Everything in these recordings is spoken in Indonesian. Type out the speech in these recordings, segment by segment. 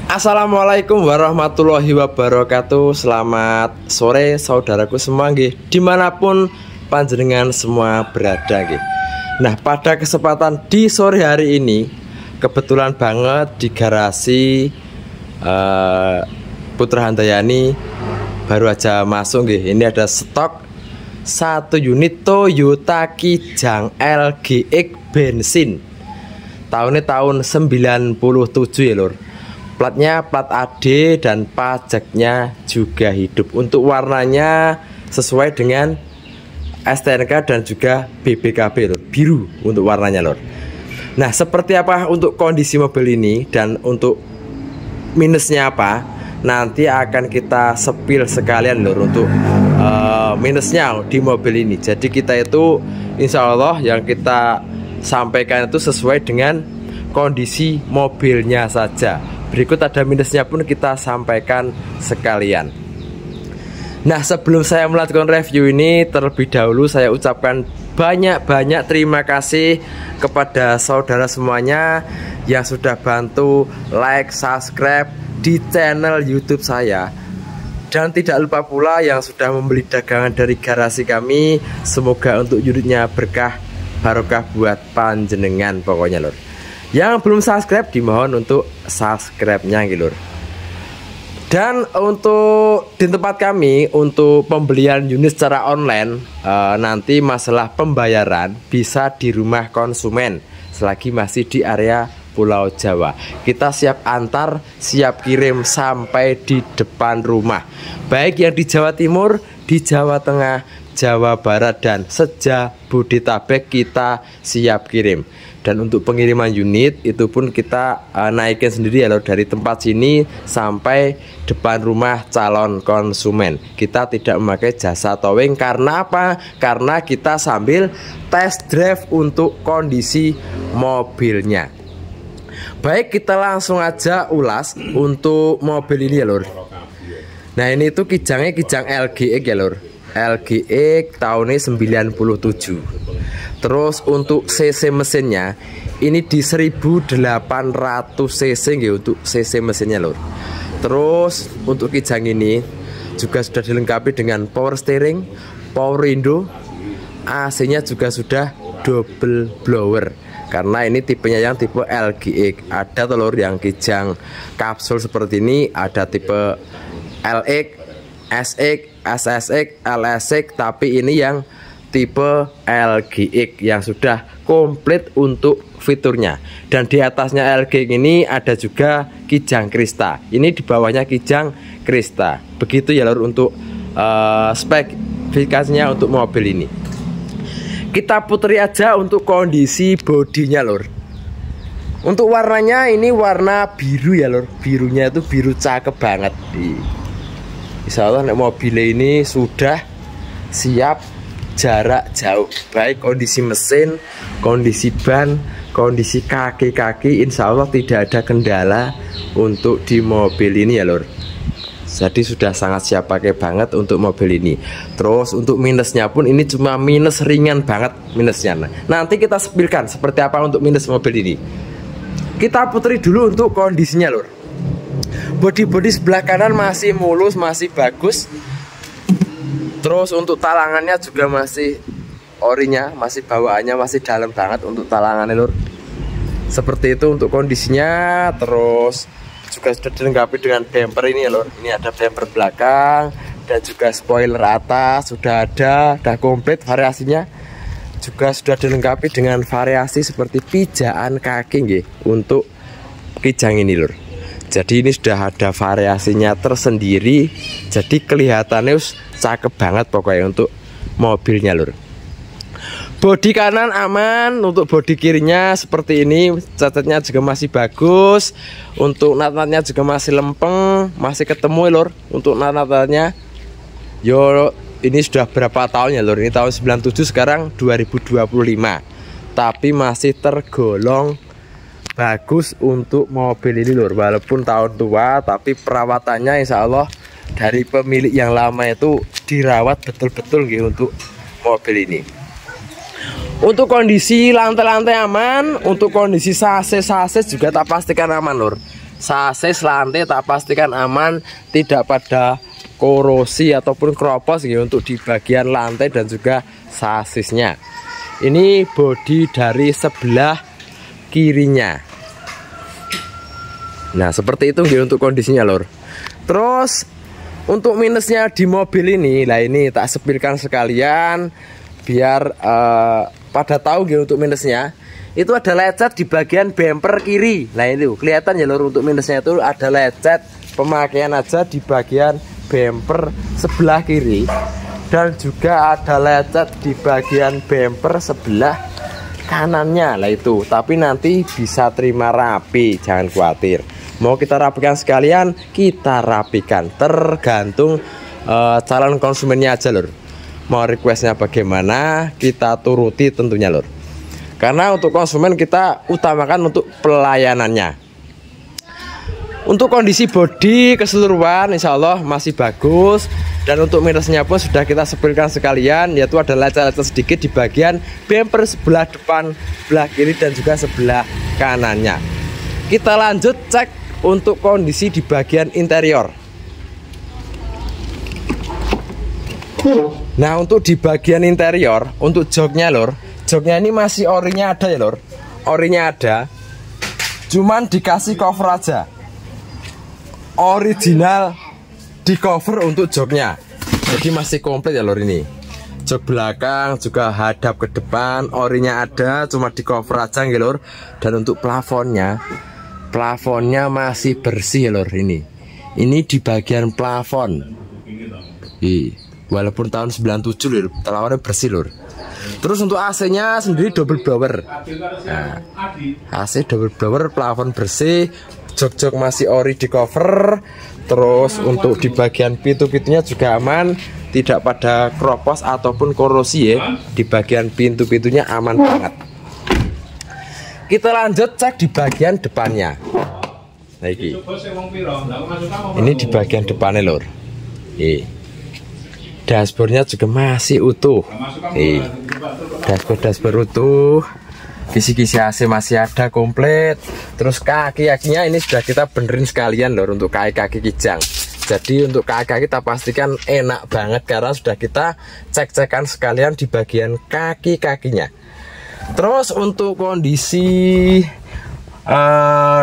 Assalamualaikum warahmatullahi wabarakatuh. Selamat sore saudaraku semua nggih, dimanapun panjenengan semua berada nggih. Nah, pada kesempatan di sore hari ini kebetulan banget di garasi Putra Handayani baru aja masuk nggih. Ini ada stok 1 unit Toyota Kijang LGX bensin. Tahunnya tahun 97 ya lur. Platnya plat AD dan pajaknya juga hidup. Untuk warnanya sesuai dengan STNK dan juga BBKB lur, biru untuk warnanya lur. Nah, seperti apa untuk kondisi mobil ini dan untuk minusnya apa, nanti akan kita sepil sekalian lur untuk minusnya di mobil ini. Jadi kita itu insya Allah yang kita sampaikan itu sesuai dengan kondisi mobilnya saja. Berikut ada minusnya pun kita sampaikan sekalian. Nah, sebelum saya melanjutkan review ini, terlebih dahulu saya ucapkan banyak-banyak terima kasih kepada saudara semuanya yang sudah bantu like, subscribe di channel YouTube saya. Dan tidak lupa pula yang sudah membeli dagangan dari garasi kami. Semoga untuk unitnya berkah barokah buat panjenengan pokoknya lur. Yang belum subscribe dimohon untuk subscribe-nya gitu lur. Dan untuk di tempat kami untuk pembelian unit secara online, nanti masalah pembayaran bisa di rumah konsumen selagi masih di area Pulau Jawa. Kita siap antar, siap kirim sampai di depan rumah. Baik yang di Jawa Timur, di Jawa Tengah, Jawa Barat dan Sejabodetabek kita siap kirim. Dan untuk pengiriman unit itu pun kita naikin sendiri ya lor, dari tempat sini sampai depan rumah calon konsumen. Kita tidak memakai jasa towing karena apa? Karena kita sambil test drive untuk kondisi mobilnya. Baik, kita langsung aja ulas untuk mobil ini ya lor. Nah, ini tuh kijangnya kijang LGX ya lor. LGX tahunnya 97. Terus untuk cc mesinnya ini di 1800 cc nggih untuk cc mesinnya lor. Terus untuk kijang ini juga sudah dilengkapi dengan power steering, power window, AC-nya juga sudah double blower. Karena ini tipenya yang tipe LGX. Ada telur yang kijang kapsul seperti ini, ada tipe LX, SX, SSX, LSX, tapi ini yang tipe LGX yang sudah komplit untuk fiturnya. Dan di atasnya LGX ini ada juga kijang Krista. Ini di bawahnya kijang Krista. Begitu ya lor untuk spesifikasinya untuk mobil ini. Kita putri aja untuk kondisi bodinya lor. Untuk warnanya ini warna biru ya lor. Birunya itu biru cakep banget. Insya Allah mobil ini sudah siap jarak jauh. Baik kondisi mesin, kondisi ban, kondisi kaki-kaki, insya Allah tidak ada kendala untuk di mobil ini ya lor. Jadi sudah sangat siap pakai banget untuk mobil ini. Terus untuk minusnya pun ini cuma minus ringan banget minusnya. Nanti kita sepilkan seperti apa untuk minus mobil ini. Kita putri dulu untuk kondisinya lor. Bodi-bodi sebelah kanan masih mulus, masih bagus. Terus untuk talangannya juga masih orinya, masih bawaannya masih dalam banget untuk talangannya lor. Seperti itu untuk kondisinya. Terus juga sudah dilengkapi dengan bumper ini ya lor. Ini ada bumper belakang dan juga spoiler atas sudah ada, sudah komplit variasinya. Juga sudah dilengkapi dengan variasi seperti pijaan kaki nggih untuk kijang ini lor. Jadi ini sudah ada variasinya tersendiri. Jadi kelihatannya cakep banget pokoknya untuk mobilnya lur. Bodi kanan aman, untuk bodi kirinya seperti ini. Catnya juga masih bagus. Untuk nat-natnya juga masih lempeng, masih ketemu lur. Untuk nat-natnya yo ini sudah berapa tahun ya lur. Ini tahun 97, sekarang 2025. Tapi masih tergolong bagus untuk mobil ini lur. Walaupun tahun tua tapi perawatannya insya Allah dari pemilik yang lama itu dirawat betul-betul gitu untuk mobil ini. Untuk kondisi lantai-lantai aman, untuk kondisi sasis juga tak pastikan aman lur. Sasis lantai tak pastikan aman, tidak pada korosi ataupun keropos gitu untuk di bagian lantai dan juga sasisnya. Ini bodi dari sebelah kirinya. Nah seperti itu gitu untuk kondisinya lur. Terus untuk minusnya di mobil ini, lah ini tak sepilkan sekalian biar pada tahu gitu untuk minusnya. Itu ada lecet di bagian bumper kiri. Nah itu kelihatan ya lur, untuk minusnya itu ada lecet pemakaian aja di bagian bumper sebelah kiri, dan juga ada lecet di bagian bumper sebelah kanannya. Lah itu, tapi nanti bisa terima rapi, jangan khawatir. Mau kita rapikan sekalian, kita rapikan, tergantung calon konsumennya aja lur. Mau requestnya bagaimana, kita turuti tentunya lur. Karena untuk konsumen kita utamakan untuk pelayanannya. Untuk kondisi bodi keseluruhan insya Allah masih bagus. Dan untuk minusnya pun sudah kita sepilkan sekalian, yaitu ada lecet-lecet sedikit di bagian bumper sebelah depan, sebelah kiri dan juga sebelah kanannya. Kita lanjut cek untuk kondisi di bagian interior. Nah untuk di bagian interior, untuk joknya lor, joknya ini masih orinya ada ya lor. Orinya ada, cuman dikasih cover aja, original di cover untuk joknya. Jadi masih komplit ya lor ini. Jok belakang juga hadap ke depan, orinya ada, cuma di cover aja ya lor. Dan untuk plafonnya, plafonnya masih bersih ya lor ini. Ini di bagian plafon. Walaupun tahun 97 lur, telawarnya bersih lur. Terus untuk AC-nya sendiri double blower. Nah, AC double blower, plafon bersih, jok-jok masih ori di cover. Terus untuk di bagian pintu-pintunya juga aman, tidak pada keropos ataupun korosi ya. Di bagian pintu-pintunya aman banget. Kita lanjut cek di bagian depannya. Nah, ini di bagian depannya lur. Dashboardnya juga masih utuh. Dashboard utuh. Kisi-kisi AC masih ada komplit. Terus kaki-kakinya ini sudah kita benerin sekalian lor untuk kaki-kaki kijang. Jadi untuk kaki-kaki kita pastikan enak banget karena sudah kita cek-cekan sekalian di bagian kaki-kakinya. Terus untuk kondisi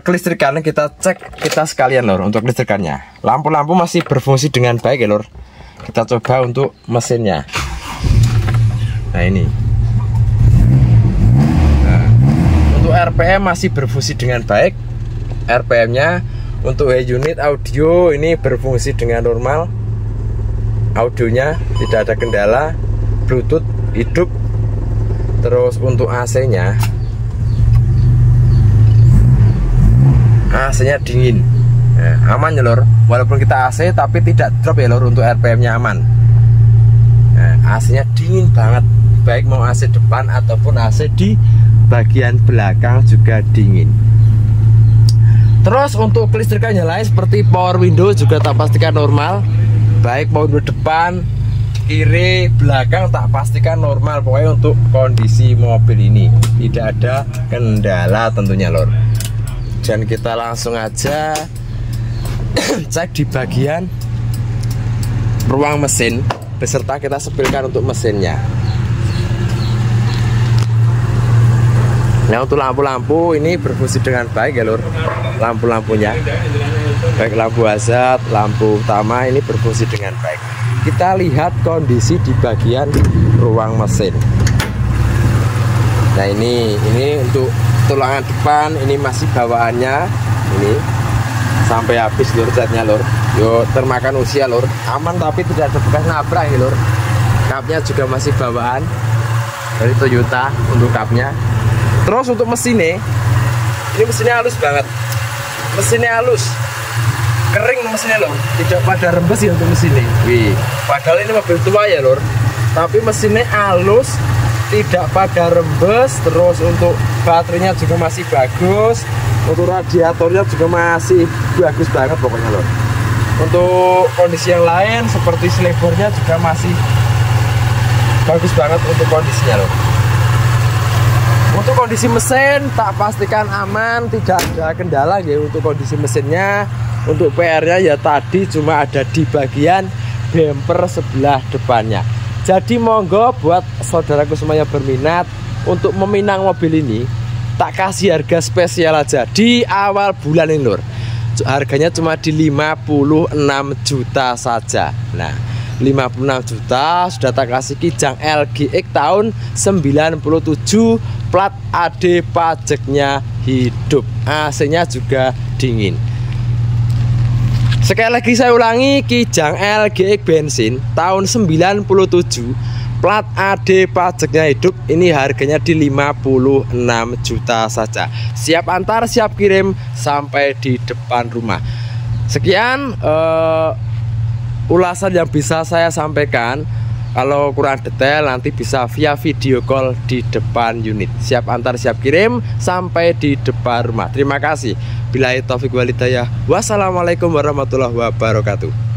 kelistrikannya kita cek kita sekalian lor. Untuk kelistrikannya, lampu-lampu masih berfungsi dengan baik ya lor. Kita coba untuk mesinnya. Nah ini. Nah, untuk RPM masih berfungsi dengan baik. RPM-nya untuk unit audio ini berfungsi dengan normal. Audionya tidak ada kendala. Bluetooth hidup. Terus untuk AC-nya, AC-nya dingin. Nah, aman ya lor, walaupun kita AC tapi tidak drop ya lor, untuk RPM-nya aman. Nah, AC-nya dingin banget, baik mau AC depan ataupun AC di bagian belakang juga dingin. Terus untuk kelistrikannya lain seperti power window juga tak pastikan normal, baik power window depan, kiri, belakang tak pastikan normal. Pokoknya untuk kondisi mobil ini tidak ada kendala tentunya lor. Dan kita langsung aja cek di bagian ruang mesin beserta kita sepilkan untuk mesinnya. Nah untuk lampu-lampu ini berfungsi dengan baik ya lur. Lampu-lampunya baik lampu hazard, lampu utama ini berfungsi dengan baik. Kita lihat kondisi di bagian ruang mesin. Nah ini untuk tulangan depan ini masih bawaannya ini sampai habis lur, catnya lur. Yo termakan usia lur, aman tapi tidak ada bekas nabrak ya lur. Kapnya juga masih bawaan dari Toyota untuk kapnya. Terus untuk mesinnya, ini mesinnya halus banget. Mesinnya halus, kering mesinnya lur, tidak pada rembes ya untuk mesinnya. Wih, padahal ini mobil tua ya lur, tapi mesinnya halus, tidak pada rembes. Terus untuk baterainya juga masih bagus. Untuk radiatornya juga masih bagus banget pokoknya lor. Untuk kondisi yang lain seperti selebornya juga masih bagus banget untuk kondisinya lor. Untuk kondisi mesin tak pastikan aman, tidak ada kendala ya untuk kondisi mesinnya. Untuk PR-nya ya tadi cuma ada di bagian bumper sebelah depannya. Jadi monggo buat saudaraku semuanya berminat untuk meminang mobil ini, tak kasih harga spesial aja di awal bulan ini lur. Harganya cuma di 56 juta saja. Nah, 56 juta sudah tak kasih Kijang LGX tahun 97, plat AD, pajaknya hidup, AC-nya juga dingin. Sekali lagi saya ulangi, Kijang LGX bensin tahun 97, plat AD, pajaknya hidup. Ini harganya di 56 juta saja. Siap antar, siap kirim sampai di depan rumah. Sekian ulasan yang bisa saya sampaikan. Kalau kurang detail nanti bisa via video call di depan unit. Siap antar, siap kirim sampai di depan rumah. Terima kasih. Billahi taufik wal hidayah. Wassalamualaikum warahmatullahi wabarakatuh.